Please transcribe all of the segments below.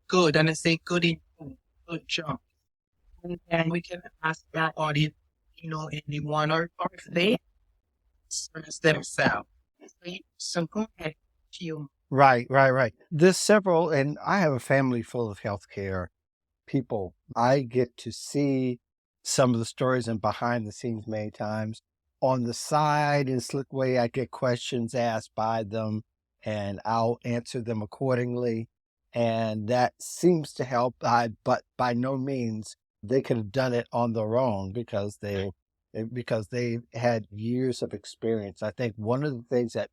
good, and I say good in good job. And then we can ask our audience, anyone or if they express themselves. So go ahead, you. Right, right, right. There's several, and I have a family full of healthcare people. I get to see some of the stories and behind the scenes many times. On the side, in a slick way, I get questions asked by them, and I'll answer them accordingly. And that seems to help. But by no means they could have done it on their own because they had years of experience. I think one of the things that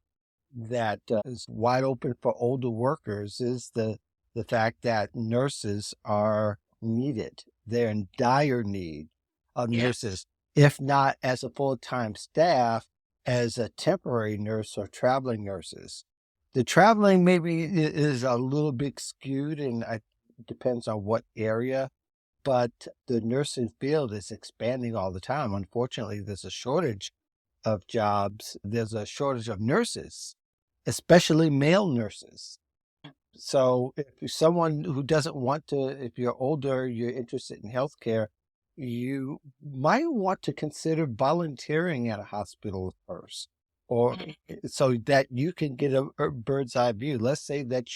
is wide open for older workers is the fact that nurses are needed. They're in dire need of Yes. nurses, if not as a full-time staff, as a temporary nurse or traveling nurses. The traveling maybe is a little bit skewed, and it depends on what area, but the nursing field is expanding all the time. Unfortunately, there's a shortage of jobs. There's a shortage of nurses, especially male nurses. So if you're someone who doesn't want to, if you're older, you're interested in healthcare, you might want to consider volunteering at a hospital first, or so that you can get a bird's eye view. Let's say that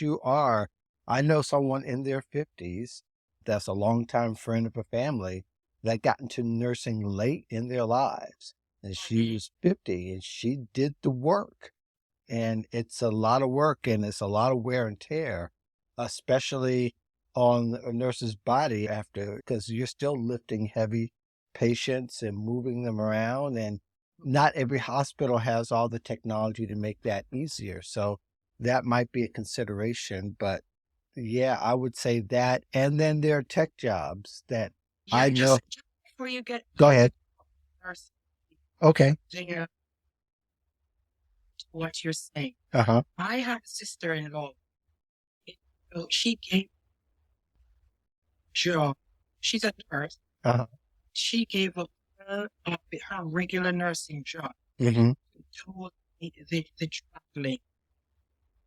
I know someone in their 50s that's a longtime friend of a family that got into nursing late in their lives. And she was 50 and she did the work. And it's a lot of work and it's a lot of wear and tear, especially on a nurse's body after, because you're still lifting heavy patients and moving them around. And not every hospital has all the technology to make that easier. So that might be a consideration. But yeah, I would say that. And then there are tech jobs that Yeah, I know. just before you get Go ahead. first, Okay. what you're saying. Uh-huh. I have a sister-in-law. She gave job. She's a nurse. Uh-huh. She gave up her regular nursing job Mm-hmm. to the traveling.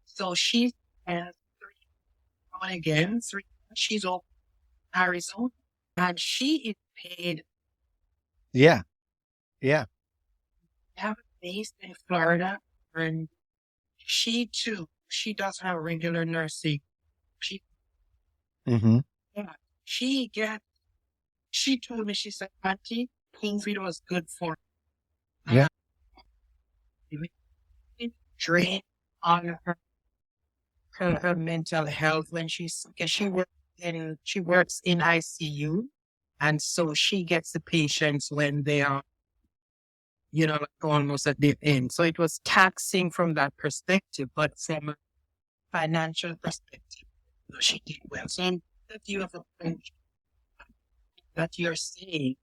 So she has three. She's over Arizona, and she is paid. Yeah. Yeah. Have a base in Florida, and she does her regular nursing. She Mm-hmm. yeah, she get. She told me, she said, "Auntie, COVID was good for Yeah. drain on her mental health when because she works in ICU, and so she gets the patients when they are like almost at the end. So it was taxing from that perspective, but from a financial perspective, she did well. So that you have a approach that you're saying,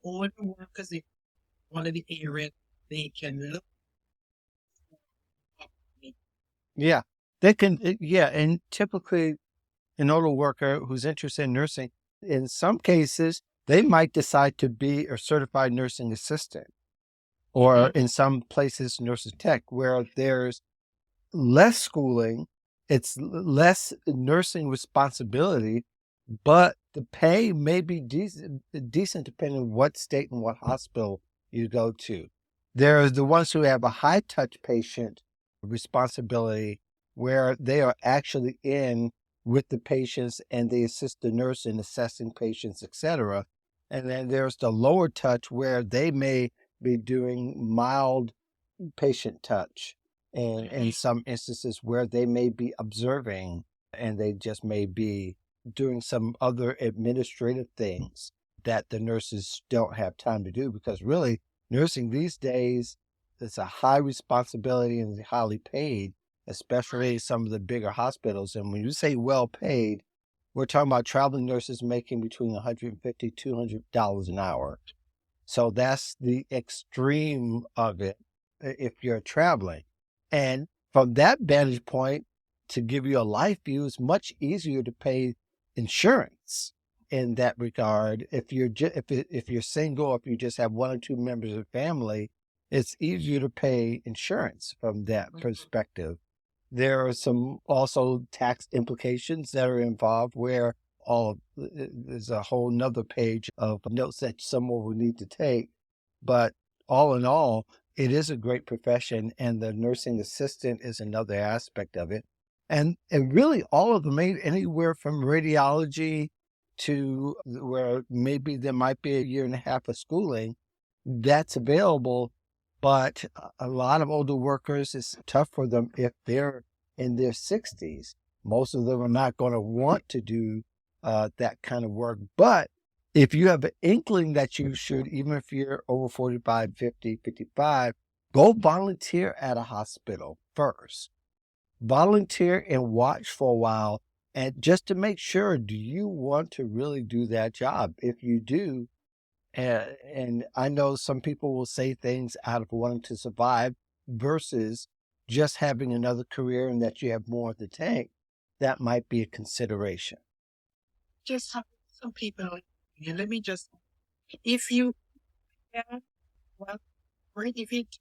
all the workers in one of the areas they can look up. Yeah, they can. Yeah, and typically, an older worker who's interested in nursing, in some cases, they might decide to be a certified nursing assistant, or in some places, nurses tech, where there's less schooling, it's less nursing responsibility, but the pay may be decent depending on what state and what hospital you go to. There are the ones who have a high touch patient responsibility where they are actually in with the patients and they assist the nurse in assessing patients, etc. And then there's the lower touch where they may be doing mild patient touch, and in some instances where they may be observing and they just may be doing some other administrative things that the nurses don't have time to do, because really nursing these days is a high responsibility and highly paid, especially some of the bigger hospitals. And when you say well paid, we're talking about traveling nurses making between $150 $200 an hour. So that's the extreme of it if you're traveling. And from that vantage point, to give you a life view, it's much easier to pay insurance in that regard. If you're if you're single, if you just have one or two members of the family, it's easier to pay insurance from that perspective. There are some also tax implications that are involved where there's a whole nother page of notes that someone will need to take. But all in all, it is a great profession, and the nursing assistant is another aspect of it. And really all of them, anywhere from radiology to where maybe there might be a year and a half of schooling, that's available. But a lot of older workers, it's tough for them if they're in their 60s. Most of them are not going to want to do that kind of work. But if you have an inkling that you should, even if you're over 45, 50, 55, go volunteer at a hospital first. Volunteer and watch for a while, and just to make sure, do you want to really do that job? If you do, and I know some people will say things out of wanting to survive versus just having another career and that you have more in the tank, that might be a consideration. Just have some people, and let me just, if you, yeah, well, right, if it,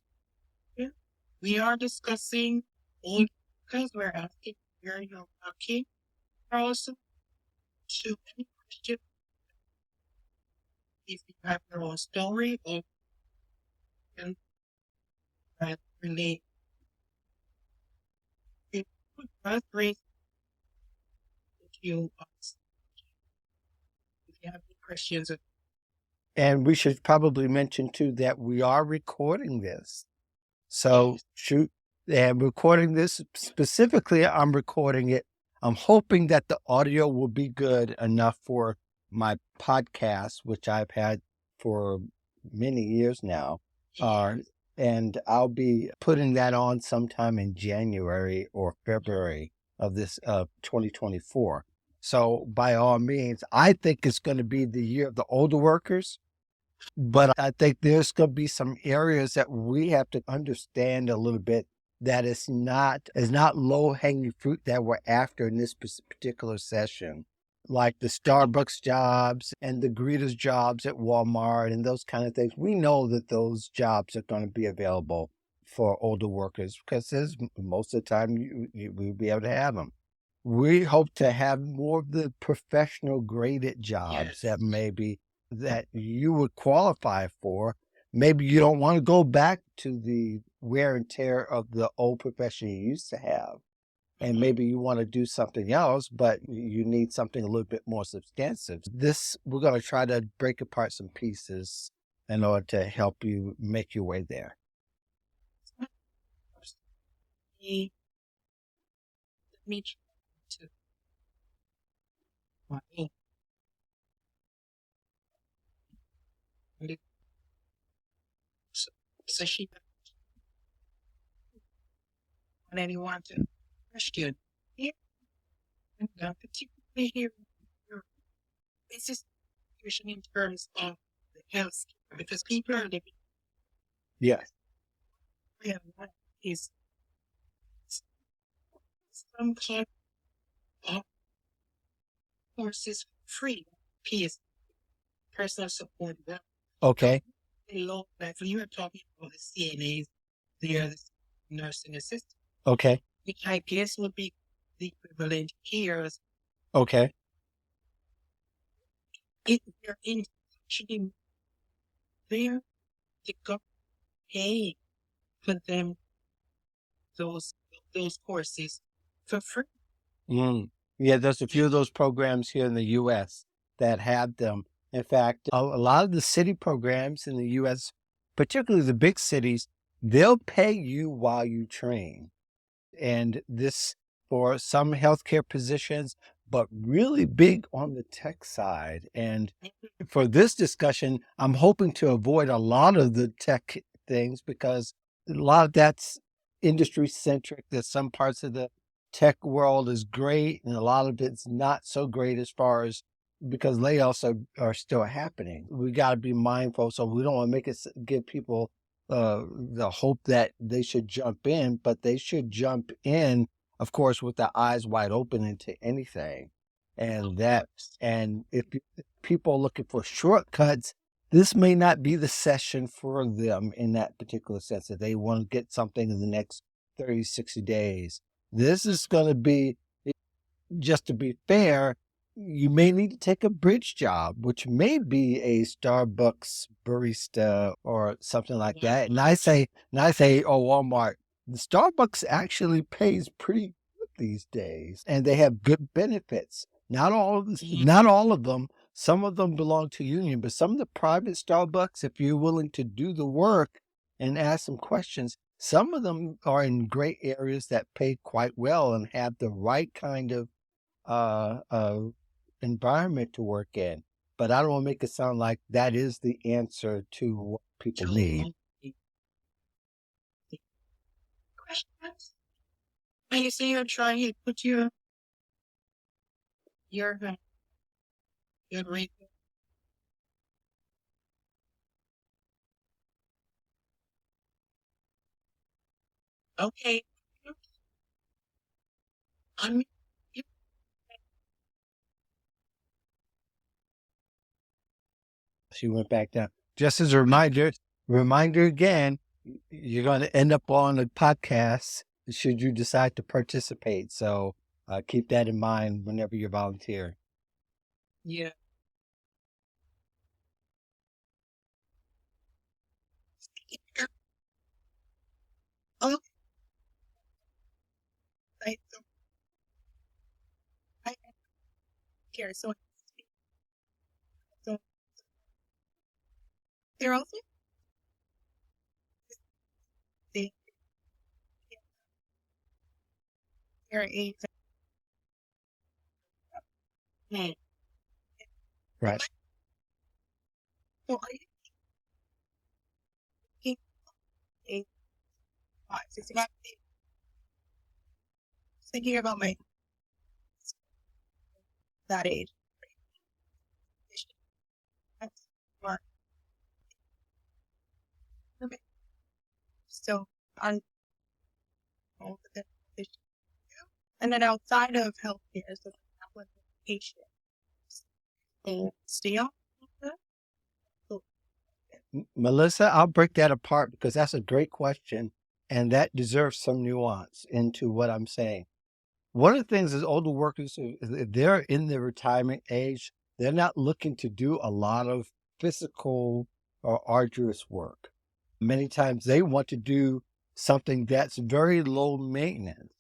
yeah, we are discussing all because we're asking where you're working. Also, to any question, if you have your own story or can relate, it would great if you ask if you have any questions. And we should probably mention too that we are recording this. So shoot, and recording this specifically, I'm recording it. I'm hoping that the audio will be good enough for my podcast, which I've had for many years now. And I'll be putting that on sometime in January or February of this 2024. So by all means, I think it's going to be the year of the older workers. But I think there's going to be some areas that we have to understand a little bit that is not low hanging fruit that we're after in this particular session, like the Starbucks jobs and the greeters jobs at Walmart and those kind of things. We know that those jobs are going to be available for older workers because most of the time we'll be able to have them. We hope to have more of the professional graded jobs that you would qualify for. Maybe you don't want to go back to the wear and tear of the old profession you used to have. And maybe you want to do something else, but you need something a little bit more substantive. We're going to try to break apart some pieces in order to help you make your way there. Me too. So she and anyone to question here and particularly here this is situation in terms of the health care, because people are living is some kind of courses free peace personal support. Okay. Low level. You were talking about the CNAs, the nursing assistant. Okay. Which I guess would be the equivalent here. Okay. If they're in actually there, the government pay for them those courses for free. Yeah, there's a few of those programs here in the U.S. that have them. In fact, a lot of the city programs in the U.S., particularly the big cities, they'll pay you while you train. And this for some healthcare positions, but really big on the tech side. And for this discussion, I'm hoping to avoid a lot of the tech things because a lot of that's industry centric. That some parts of the tech world is great and a lot of it's not so great as far as because layoffs are still happening. We got to be mindful. So we don't want to give people the hope that they should jump in, but they should jump in, of course, with their eyes wide open into anything. And if people are looking for shortcuts, this may not be the session for them in that particular sense. If they want to get something in the next 30, 60 days, This is going to be, just to be fair, you may need to take a bridge job, which may be a Starbucks barista or something like that. And I say, oh, Walmart, Starbucks actually pays pretty good these days, and they have good benefits. Not all of them. Some of them belong to union, but some of the private Starbucks, if you're willing to do the work and ask some questions, some of them are in great areas that pay quite well and have the right kind of uh, uh, environment to work in. But I don't want to make it sound like that is the answer to what people need. Questions? And you say you're trying to put your rate. Okay. I'm She went back down. Just as a reminder again, you're going to end up on a podcast should you decide to participate. So keep that in mind whenever you volunteer. yeah. Oh, I care. So they're also they they're a Right. So are you thinking a 65? Thinking about my that age. Or okay. So on all the definition. And then outside of healthcare, so application. Still. Melissa, I'll break that apart because that's a great question and that deserves some nuance into what I'm saying. One of the things is older workers, if they're in the retirement age, they're not looking to do a lot of physical or arduous work. Many times they want to do something that's very low maintenance.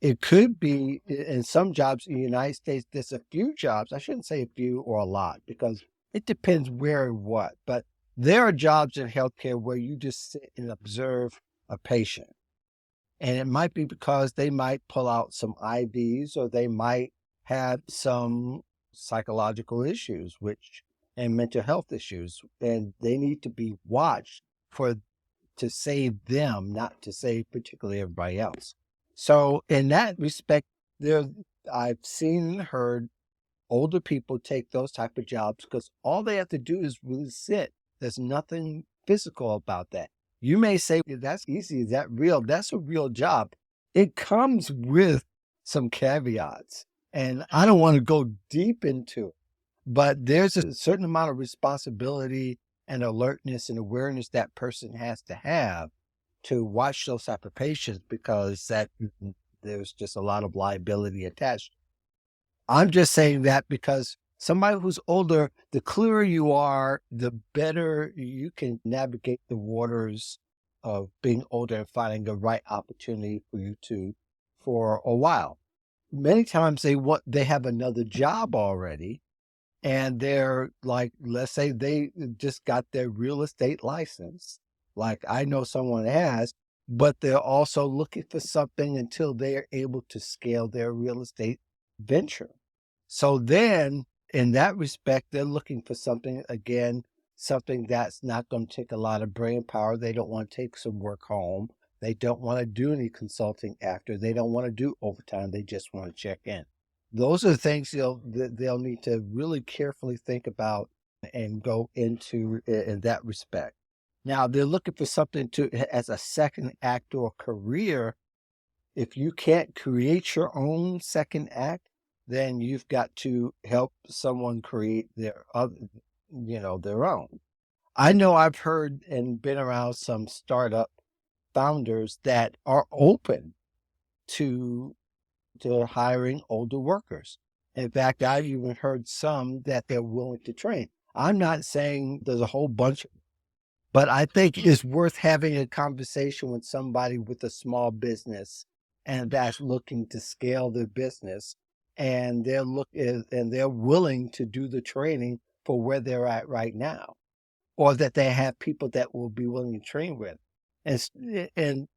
It could be in some jobs in the United States, there's a few jobs, I shouldn't say a few or a lot because it depends where and what, but there are jobs in healthcare where you just sit and observe a patient. And it might be because they might pull out some IVs or they might have some psychological issues, and mental health issues, and they need to be watched to save them, not to save particularly everybody else. So in that respect, I've seen and heard older people take those type of jobs because all they have to do is really sit. There's nothing physical about that. You may say, that's easy. Is that real? That's a real job. It comes with some caveats. And I don't want to go deep into it, but there's a certain amount of responsibility and alertness and awareness that person has to have to watch those type of patients because there's just a lot of liability attached. I'm just saying that because somebody who's older, the clearer you are, the better you can navigate the waters of being older and finding the right opportunity for you for a while. Many times they have another job already and they're like, let's say they just got their real estate license. Like I know someone has, but they're also looking for something until they are able to scale their real estate venture. So then in that respect, they're looking for something, again, something that's not going to take a lot of brain power. They don't want to take some work home. They don't want to do any consulting after. They don't want to do overtime. They just want to check in. Those are the things they'll need to really carefully think about and go into in that respect. Now they're looking for something as a second act or career. If you can't create your own second act, then you've got to help someone create their own. I know I've heard and been around some startup founders that are open to hiring older workers. In fact, I've even heard some that they're willing to train. I'm not saying there's a whole bunch, but I think it's worth having a conversation with somebody with a small business and that's looking to scale their business, and they're willing to do the training for where they're at right now, or that they have people that will be willing to train with. And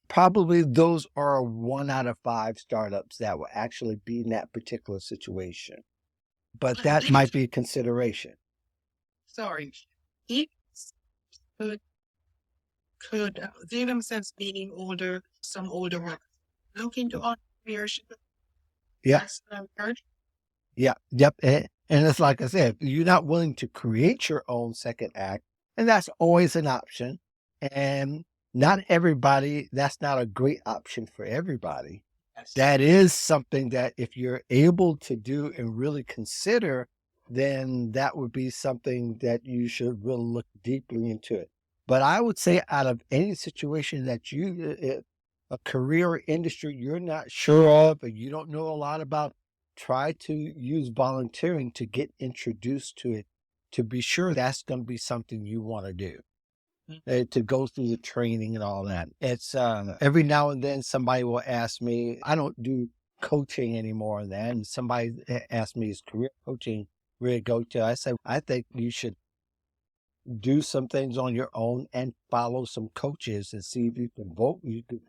probably those are 1 out of 5 startups that will actually be in that particular situation. But that might be a consideration. Sorry. It could see themselves being older, some older workers look into entrepreneurship. Yeah. That's what I've heard. Yeah. Yep. And it's like I said, you're not willing to create your own second act, and that's always an option. And not everybody, that's not a great option for everybody. That is something that if you're able to do and really consider, then that would be something that you should really look deeply into it. But I would say out of any situation that a career or industry you're not sure of or you don't know a lot about, try to use volunteering to get introduced to it, to be sure that's going to be something you want to do. To go through the training and all that. It's every now and then somebody will ask me, I don't do coaching anymore then. Somebody asked me, is career coaching where to go to? I said, I think you should do some things on your own and follow some coaches and see if you can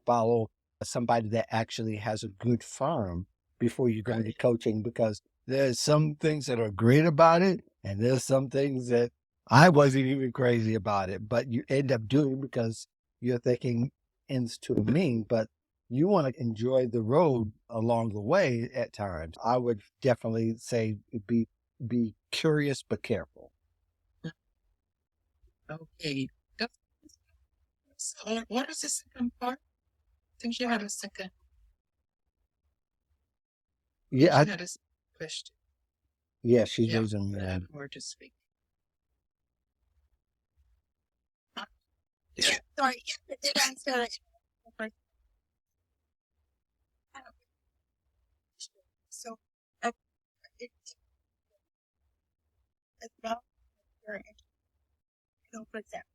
follow somebody that actually has a good firm before you go into coaching, because there's some things that are great about it and there's some things that I wasn't even crazy about it, but you end up doing because you're thinking ends to a mean, but you want to enjoy the road along the way at times. I would definitely say be curious but careful. Okay. So what is the second part? I think you had a second. Yeah, She had a question. Yeah, she's raising her hand. More to speak. Sorry, I did answer it. So, it's about your, for example,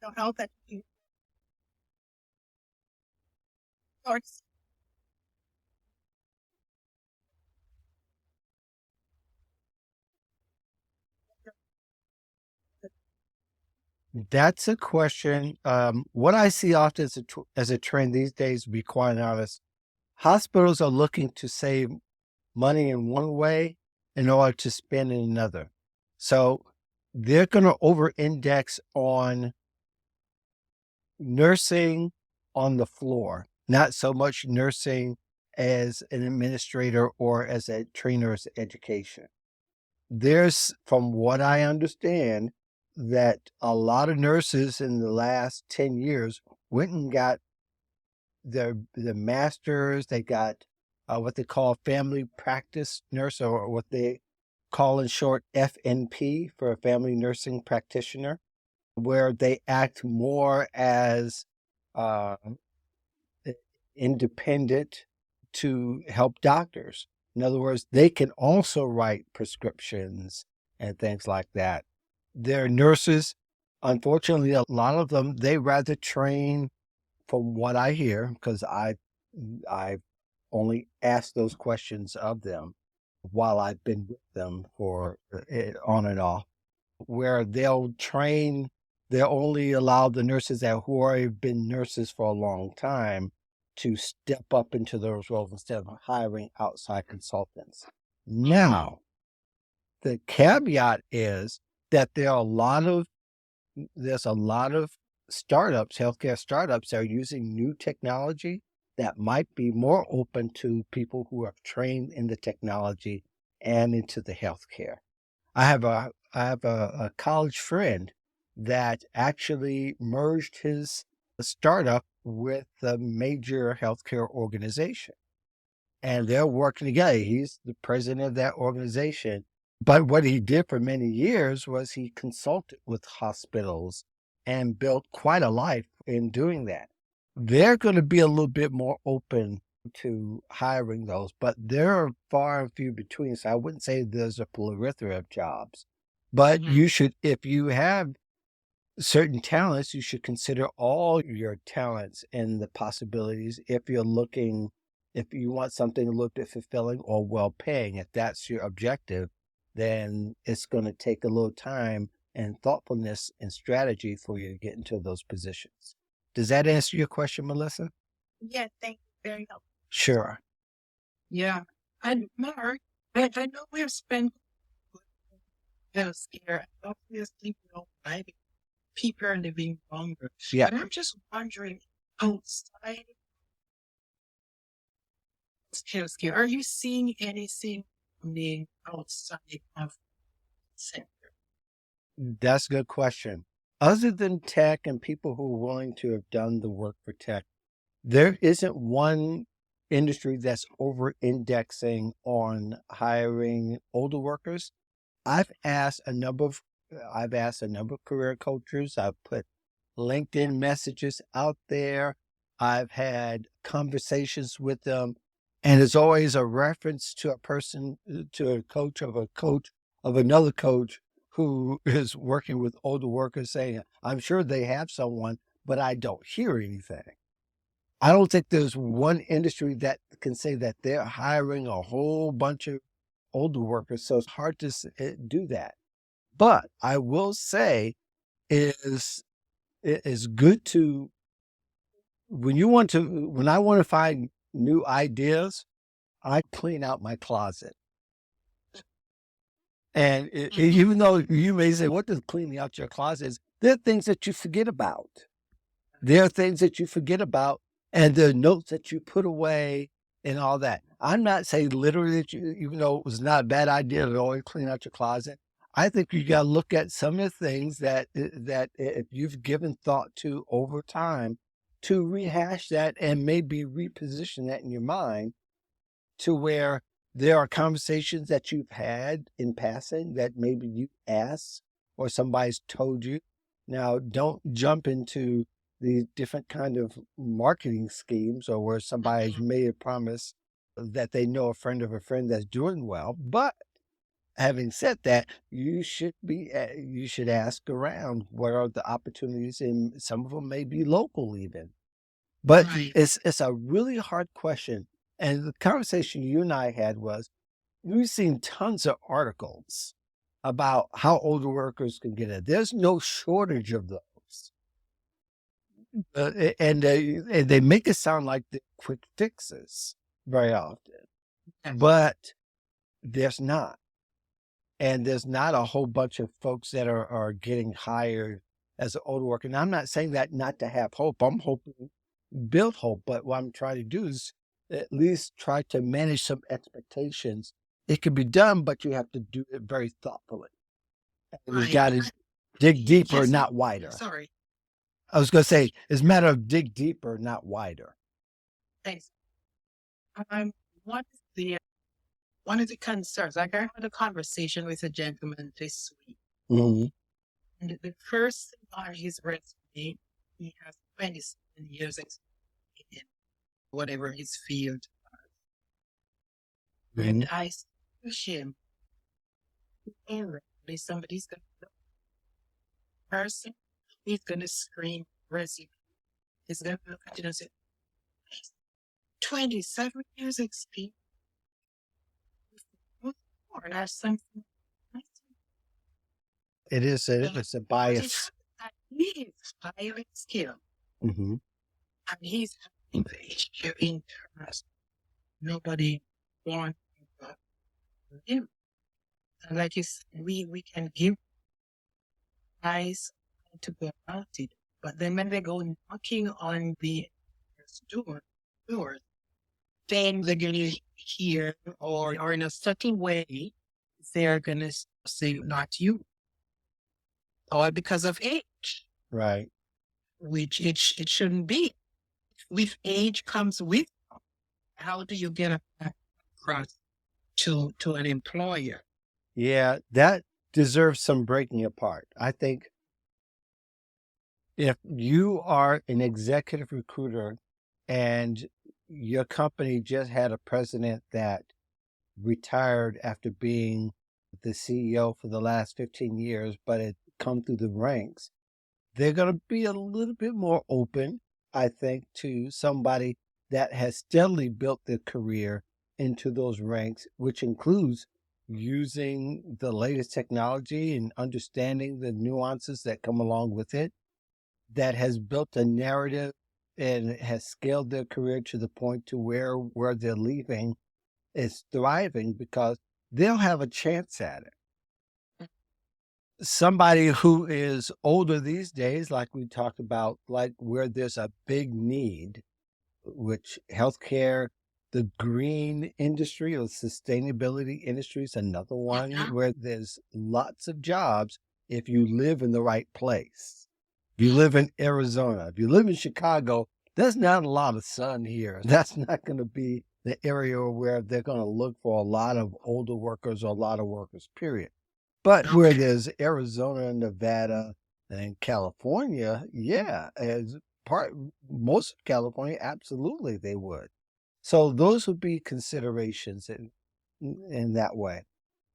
so how that you starts. That's a question. What I see often as a trend these days, to be quite honest, hospitals are looking to save money in one way in order to spend in another. So they're going to over-index on nursing on the floor, not so much nursing as an administrator or as a trainer's education. There's, from what I understand, that a lot of nurses in the last 10 years went and got the masters. They got what they call family practice nurse, or what they call in short FNP, for a family nursing practitioner, where they act more as independent to help doctors. In other words, they can also write prescriptions and things like that. Their nurses, unfortunately, a lot of them, they rather train, from what I hear, because I've only asked those questions of them while I've been with them for on and off, where they'll only allow the nurses who have been nurses for a long time to step up into those roles instead of hiring outside consultants. Now, the caveat is that there's a lot of startups, healthcare startups, that are using new technology that might be more open to people who are trained in the technology and into the healthcare. I have a college friend that actually merged his startup with a major healthcare organization, and they're working together. He's the president of that organization. But what he did for many years was he consulted with hospitals and built quite a life in doing that. they're going to be a little bit more open to hiring those, but there are far and few between. So I wouldn't say there's a plethora of jobs, but Mhm. you should, if you have certain talents, you should consider all your talents and the possibilities if you're looking, if you want something a little bit fulfilling or well paying. If that's your objective, then it's going to take a little time and thoughtfulness and strategy for you to get into those positions. Does that answer your question, Melissa? Yeah, thank you. Very helpful. Sure. Yeah. And Mark, I know we've spent healthcare. Obviously, we don't like people are living longer. Yeah. But I'm just wondering, outside of healthcare, are you seeing anything being outside of sector? That's a good question. Other than tech and people who are willing to have done the work for tech, there isn't one industry that's over indexing on hiring older workers. I've asked a number of career coaches. I've put LinkedIn messages out there. I've had conversations with them, and there's always a reference to a person, to a coach of another coach who is working with older workers saying, I'm sure they have someone, but I don't hear anything. I don't think there's one industry that can say that they're hiring a whole bunch of older workers. So it's hard to do that. But I will say it is good to, when I want to find new ideas, I clean out my closet. And even though you may say, what does cleaning out your closet is? There are things that you forget about. There are things that you forget about, and there are notes that you put away and all that. I'm not saying literally that you, even though it was not a bad idea to always clean out your closet. I think you got to look at some of the things that if you've given thought to over time, to rehash that and maybe reposition that in your mind to where there are conversations that you've had in passing that maybe you asked or somebody's told you. Now, don't jump into these different kind of marketing schemes or where somebody's made a promise that they know a friend of a friend that's doing well. But having said that, you should ask around what are the opportunities, and some of them may be local even. But Right. it's a really hard question. And the conversation you and I had was, we've seen tons of articles about how older workers can get it. There's no shortage of those. And they make it sound like the quick fixes very often, but there's not. And there's not a whole bunch of folks that are getting hired as an older worker. And I'm not saying that not to have hope. I'm hoping, build hope. But what I'm trying to do is at least try to manage some expectations. It can be done, but you have to do it very thoughtfully. And you Right. got to dig deeper, Yes, not wider. sorry. I was going to say, it's a matter of dig deeper, not wider. Thanks. Um, what is the one of the concerns? Like I had a conversation with a gentleman this week, Mm-hmm. and the first thing on his resume, he has 27 years experience in whatever his field. And I push him, somebody's going to person, he's going to screen resume. He's going to look at it and say, 27 years experience. Or that's something. It is a bias. He is highly skilled, Mm-hmm. and he's having the issue in terms. Nobody wants him. And like you said, we can give guys to go about it, but then when they go knocking on the doors, then they're gonna hear or in a certain way, they're gonna say not you, or because of age, Right. which it shouldn't be. With age comes with. How do you get across to an employer? Yeah, that deserves some breaking apart. I think If you are an executive recruiter and your company just had a president that retired after being the CEO for the last 15 years, but had come through the ranks, they're going to be a little bit more open, I think, to somebody that has steadily built their career into those ranks, which includes using the latest technology and understanding the nuances that come along with it, that has built a narrative and has scaled their career to the point to where they're leaving is thriving because they'll have a chance at it. Somebody who is older these days, like we talked about, like where there's a big need, which healthcare, the green industry or sustainability industry is another one where there's lots of jobs if you live in the right place. If you live in Arizona, if you live in Chicago, there's not a lot of sun here. That's not going to be the area where they're going to look for a lot of older workers or a lot of workers, period. But where there's Arizona, Nevada, and California, yeah, most of California, absolutely they would. So those would be considerations in that way.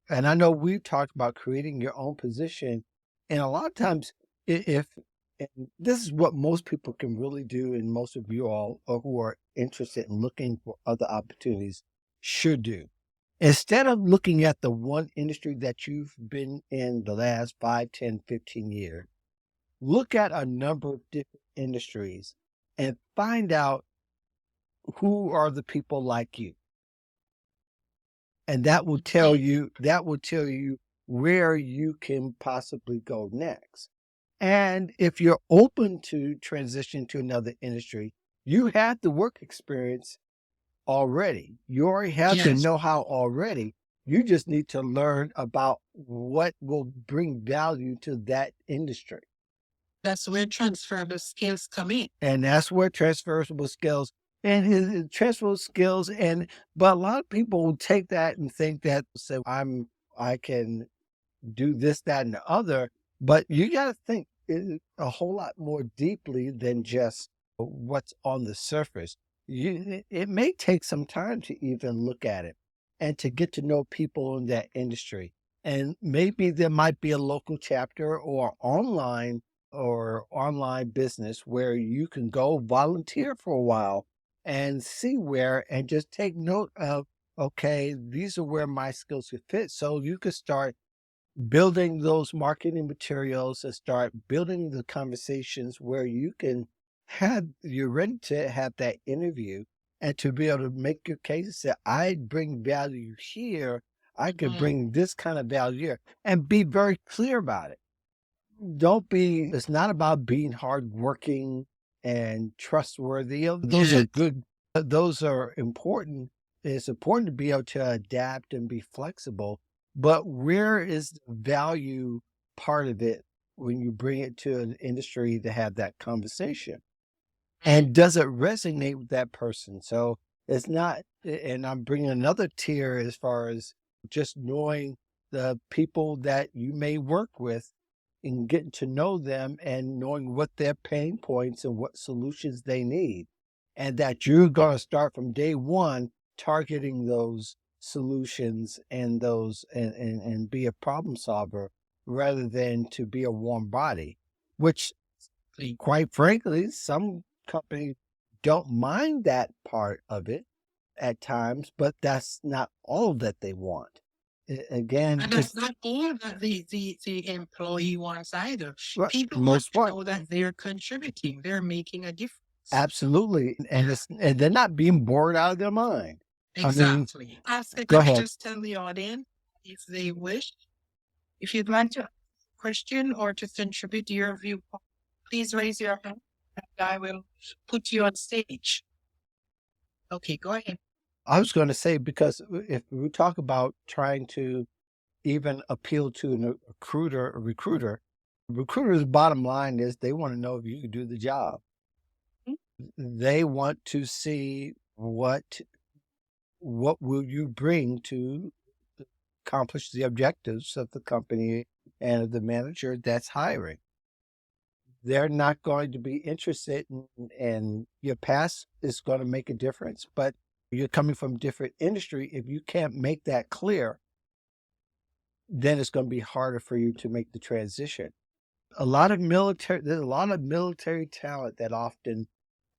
And I know we've talked about creating your own position, and a lot of times, if and this is what most people can really do, and most of you all who are interested in looking for other opportunities should do. Instead of looking at the one industry that you've been in the last 5, 10, 15 years, look at a number of different industries and find out who are the people like you. And that will tell you where you can possibly go next. And if you're open to transition to another industry, you have the work experience already. You already have the know-how already. You just need to learn about what will bring value to that industry. That's where transferable skills come in. And that's where transferable skills and transferable skills but a lot of people will take that and think that say I can do this, that, and the other, but you got to think a whole lot more deeply than just what's on the surface. It may take some time to even look at it and to get to know people in that industry. And maybe there might be a local chapter or online business where you can go volunteer for a while and see and just take note of, okay, these are where my skills could fit. So you could start building those marketing materials and start building the conversations where you're ready to have that interview and to be able to make your case and say, I bring value here. I could bring this kind of value here, and be very clear about it. It's not about being hardworking and trustworthy. Those are good. Those are important. It's important to be able to adapt and be flexible. But where is the value part of it when you bring it to an industry to have that conversation? And does it resonate with that person? So it's not, and I'm bringing another tier as far as just knowing the people that you may work with and getting to know them and knowing what their pain points and what solutions they need. And that you're going to start from day one targeting those solutions and and be a problem solver rather than to be a warm body, which quite frankly, some companies don't mind that part of it at times, but that's not all that they want. Again, And that's not all that the employee wants either. right, People want most to part, know that they're contributing, they're making a difference. absolutely, and they're not being bored out of their mind. Exactly. Ask a Go ahead. question to the audience if they wish. If you'd like to ask a question or to contribute to your viewpoint, please raise your hand and I will put you on stage. Okay, go ahead. I was going to say, because if we talk about trying to even appeal to a recruiter's bottom line is they want to know if you can do the job. They want to see what will you bring to accomplish the objectives of the company and of the manager that's hiring. they're not going to be interested in your past is going to make a difference, but you're coming from different industry. If you can't make that clear, then it's going to be harder for you to make the transition. There's a lot of military talent that often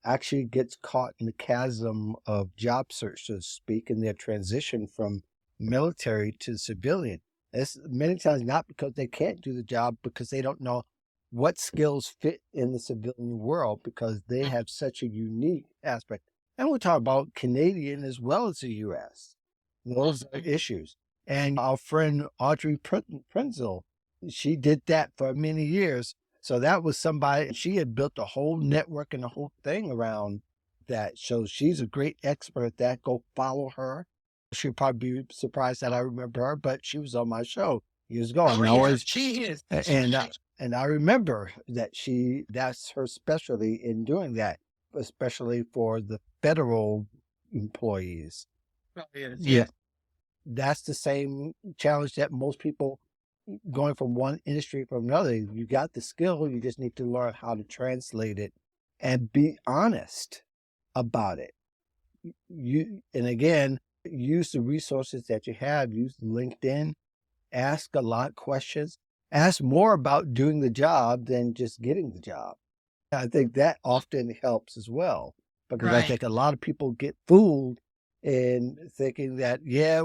actually gets caught in the chasm of job search, so to speak, in their transition from military to civilian. It's many times not because they can't do the job, because they don't know what skills fit in the civilian world, because they have such a unique aspect. And we're talking about Canadian as well as the U.S. Those are issues. And our friend Audrey Prenzel, she did that for many years. So that was somebody, she had built a whole network and a whole thing around that. So she's a great expert at that. Go follow her. She'll probably be surprised that I remember her, but she was on my show years ago. Oh, And I yeah, always, she is. and I remember that that's her specialty in doing that, especially for the federal employees. Oh, yes, Yeah. yes. That's the same challenge that most people going from one industry from another. You got the skill, you just need to learn how to translate it and be honest about it. And again, use the resources that you have. Use LinkedIn. Ask a lot of questions. Ask more about doing the job than just getting the job. I think that often helps as well, because I Right. think a lot of people get fooled in thinking that, yeah,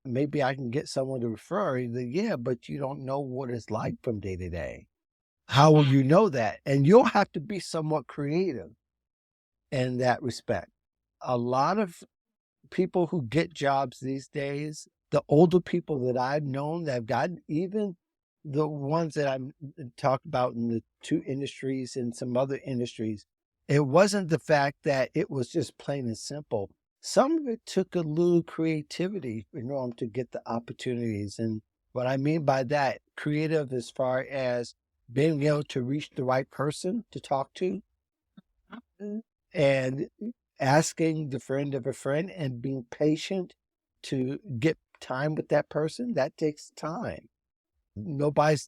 maybe I can get someone to refer you. Yeah, but you don't know what it's like from day to day. How will you know that? And you'll have to be somewhat creative in that respect. A lot of people who get jobs these days, the older people that I've known that have gotten, even the ones that I'm talked about in the two industries and some other industries, it wasn't the fact that it was just plain and simple. Some of it took a little creativity in order to get the opportunities. And what I mean by that, creative as far as being able to reach the right person to talk to, and asking the friend of a friend and being patient to get time with that person. That takes time. There's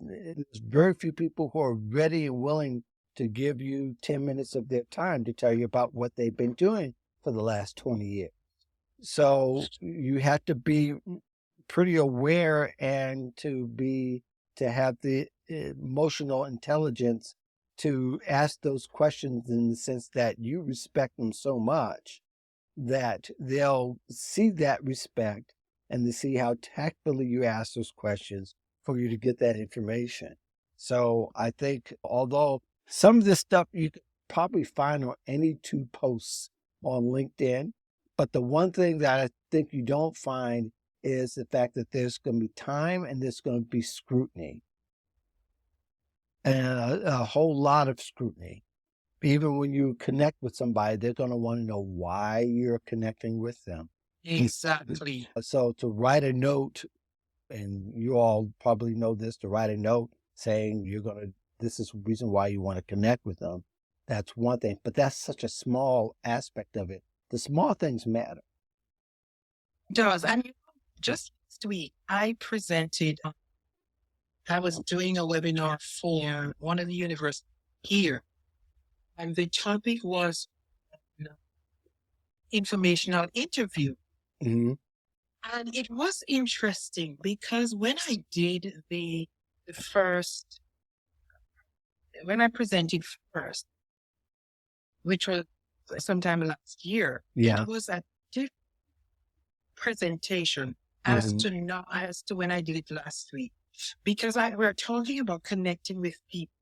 very few people who are ready and willing to give you 10 minutes of their time to tell you about what they've been doing for the last 20 years. So you have to be pretty aware and to have the emotional intelligence to ask those questions, in the sense that you respect them so much that they'll see that respect and to see how tactfully you ask those questions for you to get that information. So I think, although some of this stuff you could probably find on any two posts on LinkedIn, but the one thing that I think you don't find is the fact that there's going to be time and there's going to be scrutiny, and a whole lot of scrutiny. Even when you connect with somebody, they're going to want to know why you're connecting with them. Exactly. So to write a note, and you all probably know this, to write a note saying this is the reason why you want to connect with them. That's one thing, but that's such a small aspect of it. The small things matter. It does. And just last week, I was doing a webinar for one of the universities here, and the topic was informational interview. Mm-hmm. And it was interesting because when I did when I presented first, which was sometime last year, Yeah. it was a different presentation as to when I did it last week, because we're talking about connecting with people.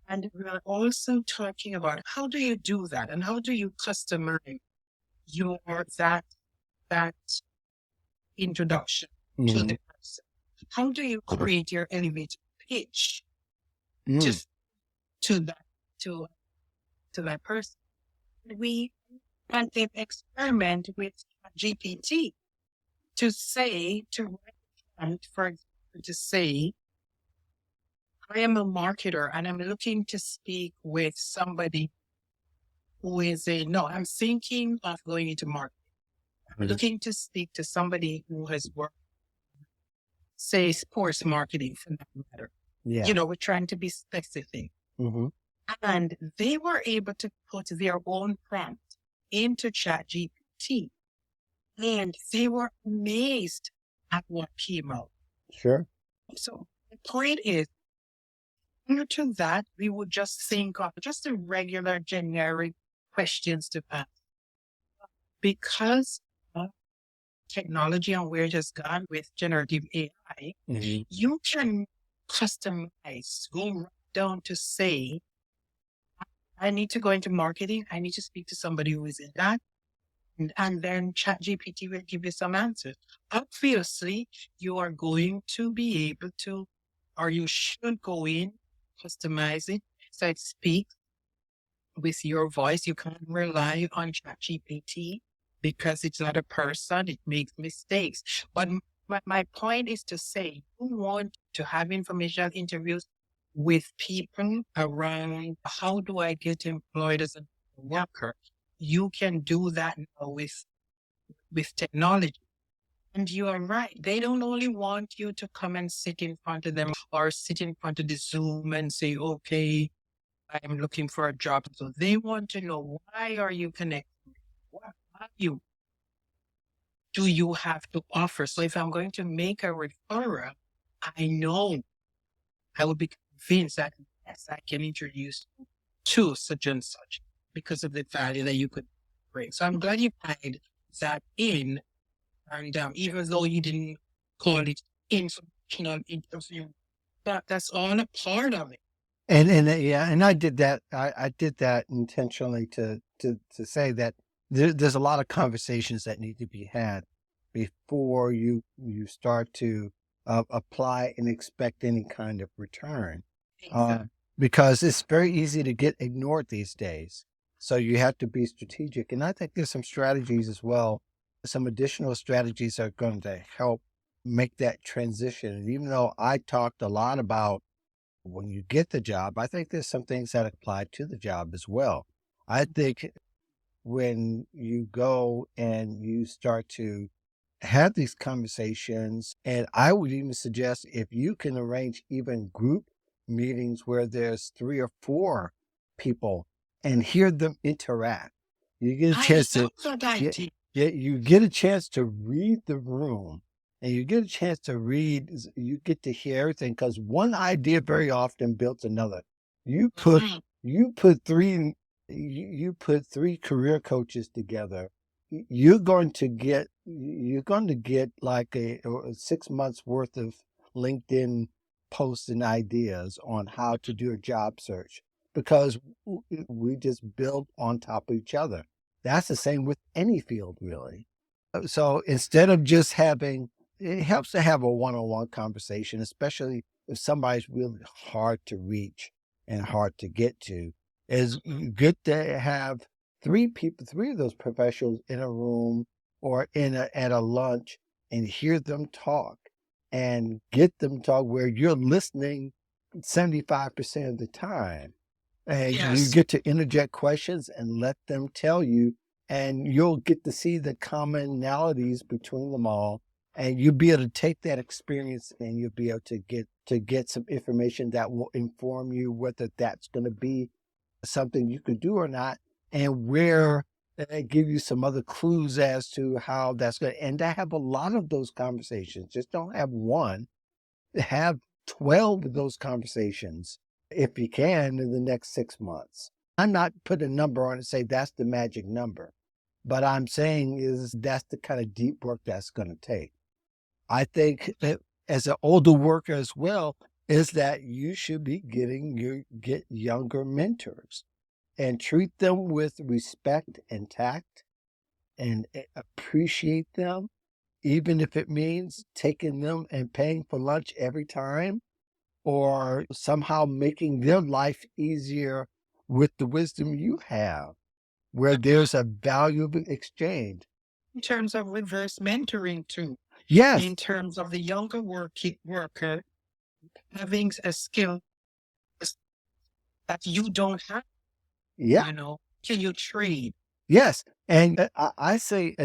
And we're also talking about how do you do that, and how do you customize that introduction to the person? How do you create your elevator pitch to that person? We had an experiment with GPT to say, I am a marketer and I'm looking to speak with somebody who is I'm thinking of going into marketing. I'm looking to speak to somebody who has worked, say, sports marketing for that matter. Yeah. We're trying to be specific. Hmm. And they were able to put their own prompt into ChatGPT. And they were amazed at what came out. Sure. So the point is, prior to that, we would just think of just the regular generic questions to ask. Because of technology and where it has gone with generative AI, Hmm. you can customize, go right down to say, I need to go into marketing. I need to speak to somebody who is in that. And then ChatGPT will give you some answers. Obviously, you are going to be able to, or you should go in, customize it, so it speaks with your voice. You can't rely on ChatGPT because it's not a person, it makes mistakes. But my point is to say, you want to have information interviews with people around how do I get employed as a worker? You can do that now with technology. And you are right. They don't only want you to come and sit in front of them or sit in front of the Zoom and say, okay, I am looking for a job. So they want to know, why are you connected? What value do you have to offer? So if I'm going to make a referral, I know I will be convinced that yes, I can introduce you to such and such because of the value that you could bring. So I'm glad you tied that in. And even though you didn't call it informational interview, but that's all a part of it. Yeah, and I did that. I did that intentionally to say that there's a lot of conversations that need to be had before you start to apply and expect any kind of return, uh, Exactly. because it's very easy to get ignored these days. So you have to be strategic, and I think there's some strategies as well. Some additional strategies are going to help make that transition. And even though I talked a lot about when you get the job, I think there's some things that apply to the job as well. I think when you go and you start to have these conversations, and I would even suggest if you can arrange even group meetings where there's 3 or 4 people and hear them interact, you get a I chance to love that get, idea. you get a chance to read the room, and you get a chance to read, you get to hear everything, because one idea very often builds another. You put Mhm. you put three you put 3 career coaches together, you're going to get like a 6 months worth of LinkedIn posts and ideas on how to do a job search, because we just build on top of each other. That's the same with any field, really. So instead of just having, it helps to have a one-on-one conversation, especially if somebody's really hard to reach and hard to get to. Is good to have 3 people, 3 of those professionals in a room or at a lunch, and hear them talk and get them talk where you're listening 75% of the time. And you Yes. get to interject questions and let them tell you, and you'll get to see the commonalities between them all. And you'll be able to take that experience, and you'll be able to get some information that will inform you whether that's going to be something you could do or not, and where give you some other clues as to how that's going to. And I have a lot of those conversations. Just don't have one, have 12 of those conversations if you can in the next 6 months. I'm not putting a number on it and say that's the magic number, but I'm saying is that's the kind of deep work that's going to take. I think that as an older worker as well, is that you should be get younger mentors and treat them with respect and tact, and appreciate them, even if it means taking them and paying for lunch every time, or somehow making their life easier with the wisdom you have, where there's a valuable exchange. In terms of reverse mentoring too, Yes. in terms of the younger worker having a skill that you don't have, Yeah. can you trade? Yes. And I say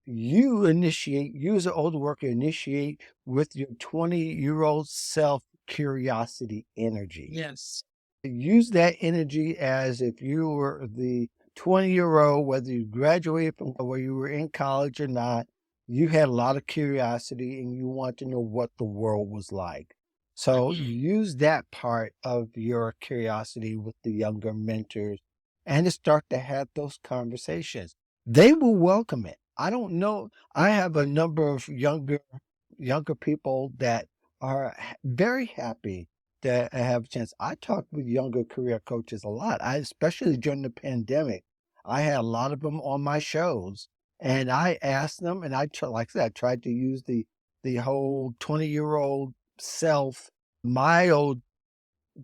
you as an older worker, initiate with your 20-year-old self curiosity energy. Yes. Use that energy as if you were the 20-year-old, whether you graduated from where you were in college or not, you had a lot of curiosity and you want to know what the world was like. So use that part of your curiosity with the younger mentors and to start to have those conversations. They will welcome it. I don't know. I have a number of younger people that are very happy that I have a chance. I talk with younger career coaches a lot. Especially during the pandemic, I had a lot of them on my shows, and I asked them, and like I said, I tried to use the whole 20-year-old self, my old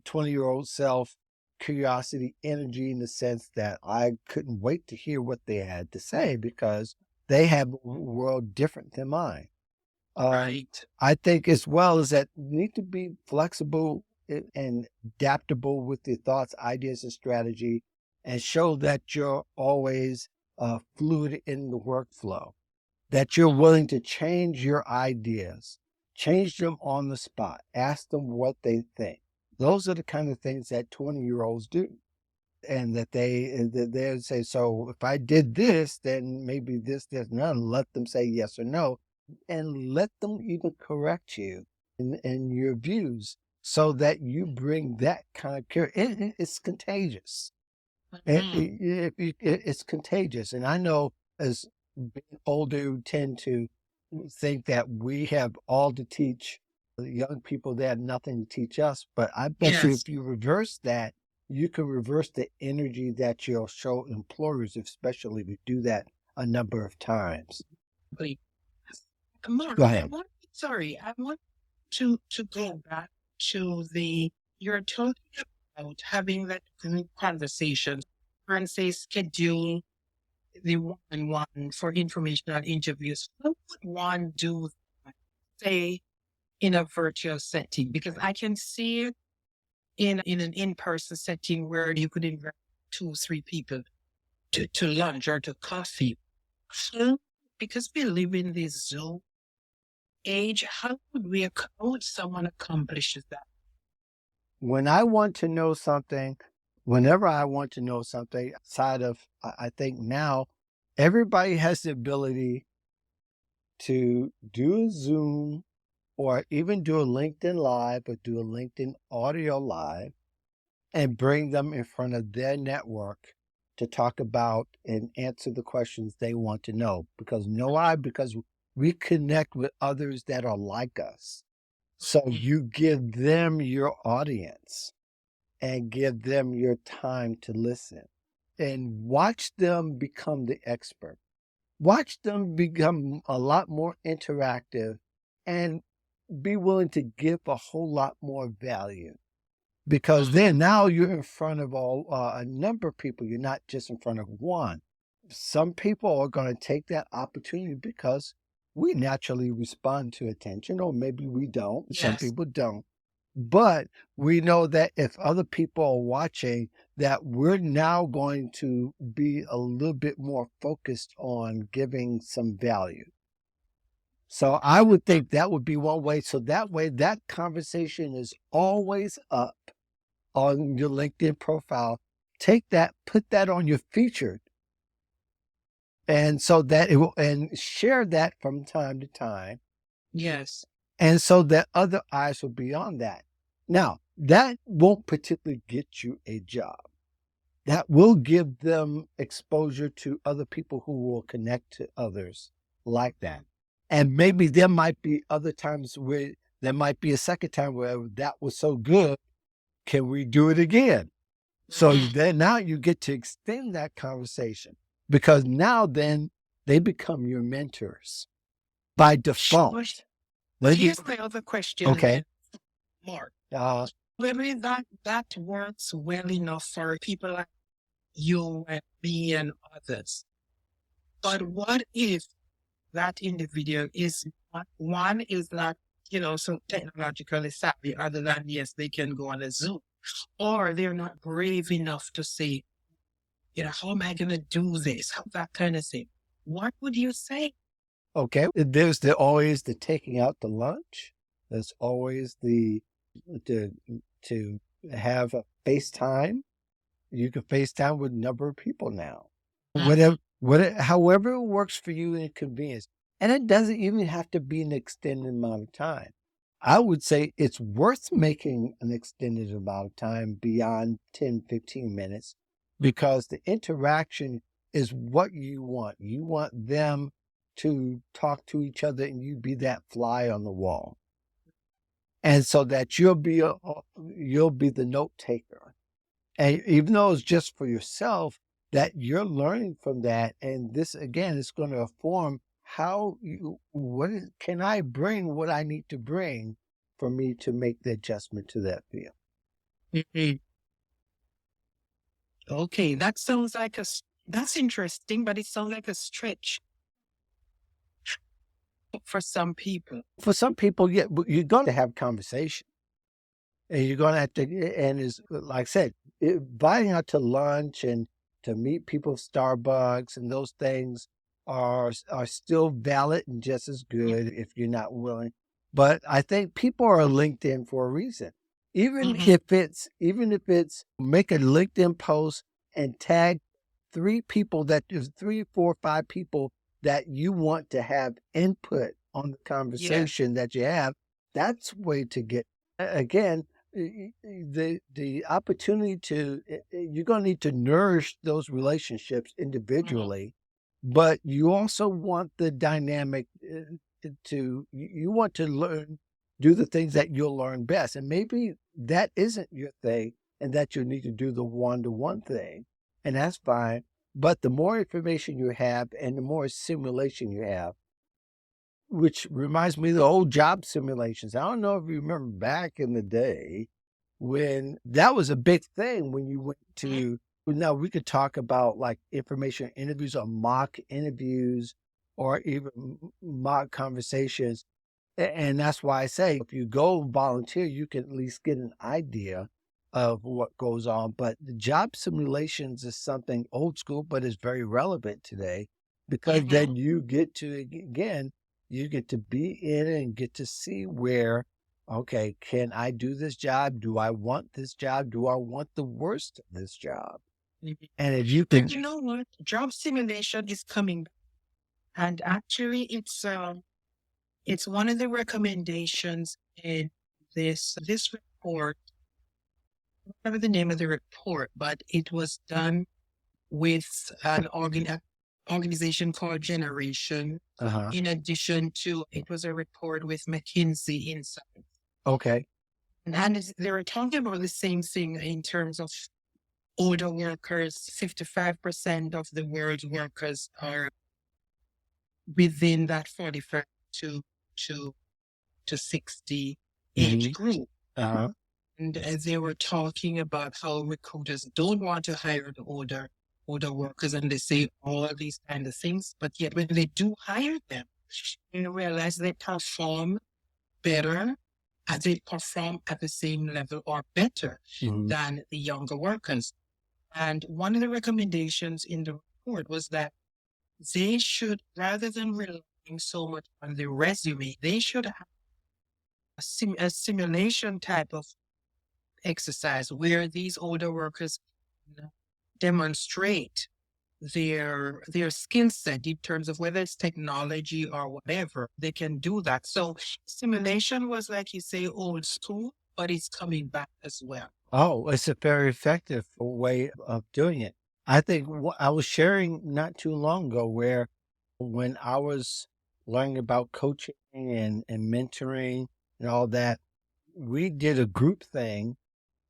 20-year-old self curiosity energy, in the sense that I couldn't wait to hear what they had to say because they have a world different than mine. Right. I think as well is that you need to be flexible and adaptable with your thoughts, ideas, and strategy, and show that you're always fluid in the workflow, that you're willing to change your ideas, change them on the spot, ask them what they think. Those are the kind of things that 20-year-olds do. And that they say, so if I did this, then maybe this, none. Let them say yes or no, and let them even correct you in your views, so that you bring that kind of care. It's contagious. It's contagious. And I know as being older, we tend to think that we have all to teach the young people. They have nothing to teach us. But I bet you Yes. if you reverse that, you can reverse the energy that you'll show employers, especially if you do that a number of times. Wait. Mark, Go ahead. I want to go back to you're talking about having that conversation and say schedule the one-on-one for informational interviews. How would one do that, say, in a virtual setting? Because I can see it in an in-person setting where you could invite 2 or 3 people to lunch or to coffee. So, because we live in this Zoom age, how would someone accomplish that? When I want to know something, whenever I want to know something outside of, I think now everybody has the ability to do a Zoom or even do a LinkedIn Live or do a LinkedIn Audio Live and bring them in front of their network to talk about and answer the questions they want to know. Because we connect with others that are like us. So you give them your audience and give them your time to listen and watch them become the expert. Watch them become a lot more interactive and be willing to give a whole lot more value. Because then now you're in front of a number of people. You're not just in front of one. Some people are going to take that opportunity because we naturally respond to attention, or maybe we don't. Some Yes. people don't. But we know that if other people are watching, that we're now going to be a little bit more focused on giving some value. So I would think that would be one way. So that way, that conversation is always up on your LinkedIn profile. Take that, put that on your featured, and so that it will, and share that from time to time. Yes. And so that other eyes will be on that. Now, that won't particularly get you a job. That will give them exposure to other people who will connect to others like that. And maybe there might be other times where there might be a second time where that was so good. Can we do it again? So then now you get to extend that conversation, because now then they become your mentors by default. Here's my other question. Okay. Then, Mark. Whether that works well enough for people like you and me and others. But what if that individual is not, so technologically savvy, other than, yes, they can go on a Zoom, or they're not brave enough to say, how am I going to do this? That kind of thing. What would you say? Okay. There's always the taking out the lunch. There's always the to to have a FaceTime. You can FaceTime with a number of people now. However it works for you and convenience. And it doesn't even have to be an extended amount of time. I would say it's worth making an extended amount of time beyond 10, 15 minutes because the interaction is what you want. You want them to talk to each other and you be that fly on the wall. And so that you'll be the note taker. And even though it's just for yourself, that you're learning from that. And this, again, is going to inform can I bring what I need to bring for me to make the adjustment to that field? Mhm. Okay, that sounds like that's interesting, but it sounds like a stretch for some people. For some people, yeah, but you're going to have conversation. And you're going to have to, and it's like I said, inviting out to lunch and to meet people at Starbucks and those things are still valid and just as good if you're not willing. But I think people are LinkedIn for a reason. Even if it's make a LinkedIn post and tag 3 people that there's 3, 4, 5 people that you want to have input on the conversation that you have. That's a way to get again the opportunity to you're going to need to nourish those relationships individually, but you also want the dynamic you want to do the things that you'll learn best, and maybe that isn't your thing and that you need to do the one-to-one thing, and that's fine. But the more information you have and the more simulation you have, which reminds me of the old job simulations. I don't know if you remember back in the day when that was a big thing when you went to, now we could talk about like information interviews or mock interviews or even mock conversations. And that's why I say if you go volunteer, you can at least get an idea of what goes on. But the job simulations is something old school, but is very relevant today because then you get to, again, you get to be in it and get to see where, okay, can I do this job? Do I want this job? Do I want the worst of this job? And if you can, And you know what? Job simulation is coming back. And actually it's one of the recommendations in this report. I don't remember the name of the report, but it was done with an organization called Generation. In addition to, it was a report with McKinsey Insight. Okay. And they were talking about the same thing in terms of older workers. 55% of the world's workers are within that 45 to 60 age group. And they were talking about how recruiters don't want to hire the older workers, and they say all these kind of things. But yet when they do hire them, you realize they perform better, and they perform at the same level or better than the younger workers. And one of the recommendations in the report was that they should, rather than relying so much on the resume, they should have a simulation type of exercise where these older workers demonstrate their skill set in terms of whether it's technology or whatever. They can do that. So simulation was, like you say, old school, but it's coming back as well. Oh, it's a very effective way of doing it. I think I was sharing not too long ago where when I was learning about coaching and mentoring and all that, we did a group thing.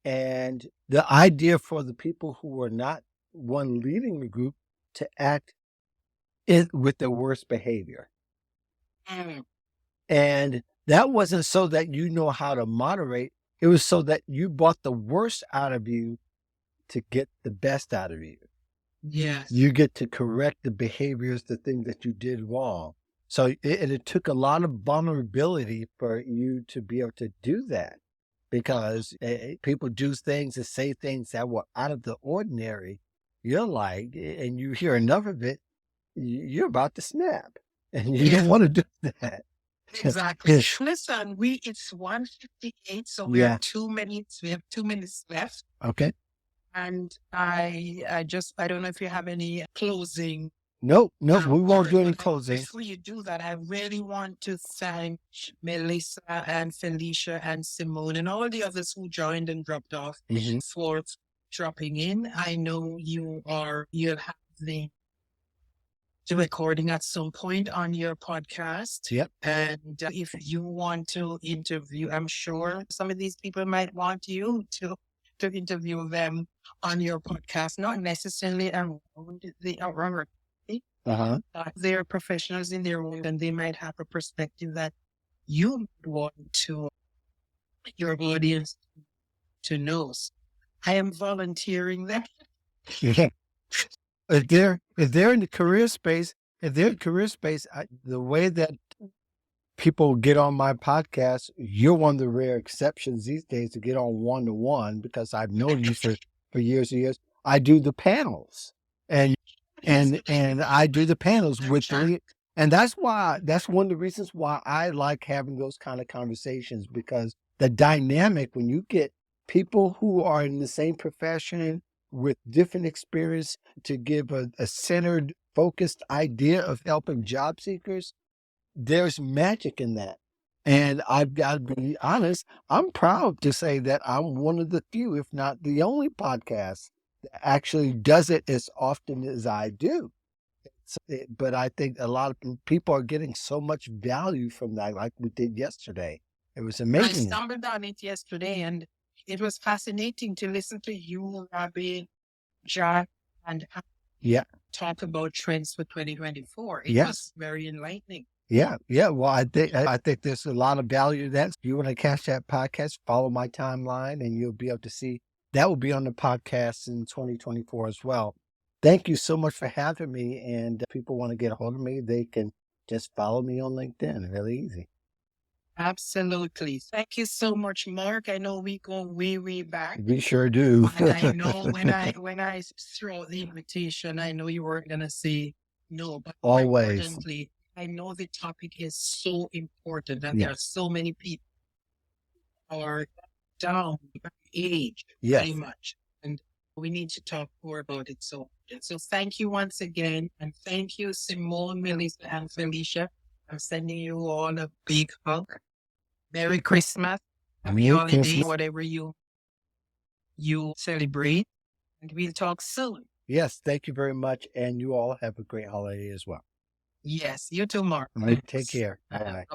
And the idea for the people who were not one leading the group to act with the worst behavior. And that wasn't so that you know how to moderate. It was so that you brought the worst out of you to get the best out of you. Yes. You get to correct the behaviors, the things that you did wrong. So it took a lot of vulnerability for you to be able to do that, because people do things and say things that were out of the ordinary. You're like, and you hear enough of it, you're about to snap, and you don't want to do that. Exactly. Listen, it's 1:58, so we are Yeah. 2 minutes. We have 2 minutes left. Okay. And I don't know if you have any closing. Nope. We won't do any But closing. before you do that, I really want to thank Melissa and Felicia and Simone and all the others who joined and dropped off Mhm. for dropping in. I know you'll have the recording at some point on your podcast. Yep. And if you want to interview, I'm sure some of these people might want you to interview them on your podcast, not necessarily around around Uh-huh. they're professionals in their own, and they might have a perspective that you might want to your audience to know. So I am volunteering that. Yeah. If they're in the career space, the way that people get on my podcast, you're one of the rare exceptions these days to get on one-to-one, because I've known you for years and years. I do the panels, and I do the panels with the, and that's one of the reasons why I like having those kind of conversations, because the dynamic when you get people who are in the same profession with different experience to give a centered, focused idea of helping job seekers, there's magic in that. And I've got to be honest, I'm proud to say that I'm one of the few, if not the only podcast that actually does it as often as I do. But I think a lot of people are getting so much value from that, like we did yesterday. It was I amazing. stumbled on it yesterday, and it was fascinating to listen to you, Rabbi, Jack, and Yeah. talk about trends for 2024. It Yeah. was very enlightening. Yeah. Well, I think there's a lot of value to that. If you want to catch that podcast, follow my timeline, and you'll be able to see that will be on the podcast in 2024 as well. Thank you so much for having me. And if people want to get a hold of me, they can just follow me on LinkedIn. Really easy. Absolutely. Thank you so much, Mark. I know we go way, way back. We sure do. And I know when I throw out the invitation, I know you weren't gonna say no, but more Always. importantly, I know the topic is so important, and Yeah. there are so many people who are down by age Yes. very much, and we need to talk more about it. So thank you once again, and thank you, Simone, Melissa, and Felicia. I'm sending you all a big hug. Merry Christmas, happy Merry holidays, Christmas. whatever you celebrate, and we'll talk soon. Yes. Thank you very much. And you all have a great holiday as well. Yes, you too, Mark. All right, take care. Bye.